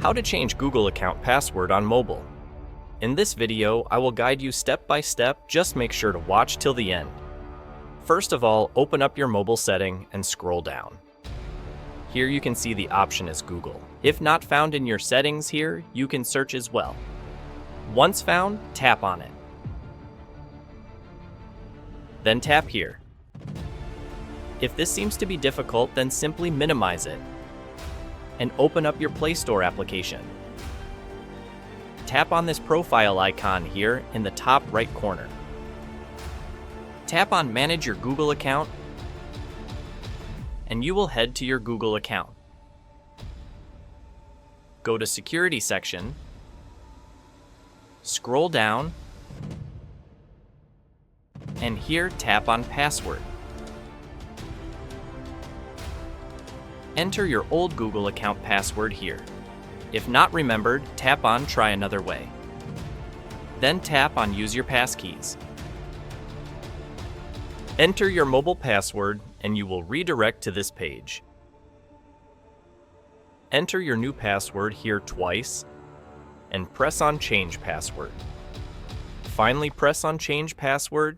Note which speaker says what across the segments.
Speaker 1: How to change Google account password on mobile. In this video, I will guide you step by step, just make sure to watch till the end. First of all, open up your mobile setting and scroll down. Here you can see the option is Google. If not found in your settings here, you can search as well. Once found, tap on it. Then tap here. If this seems to be difficult, then simply minimize it and open up your Play Store application. Tap on this profile icon here in the top right corner. Tap on Manage your Google account, and you will head to your Google account. Go to Security section, scroll down, and here tap on Password. Enter your old Google account password here. If not remembered, tap on Try another way. Then tap on Use your passkeys. Enter your mobile password and you will redirect to this page. Enter your new password here twice and press on Change Password. Finally, press on Change Password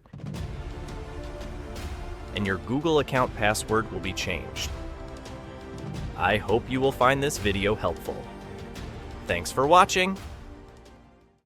Speaker 1: and your Google account password will be changed. I hope you will find this video helpful. Thanks for watching.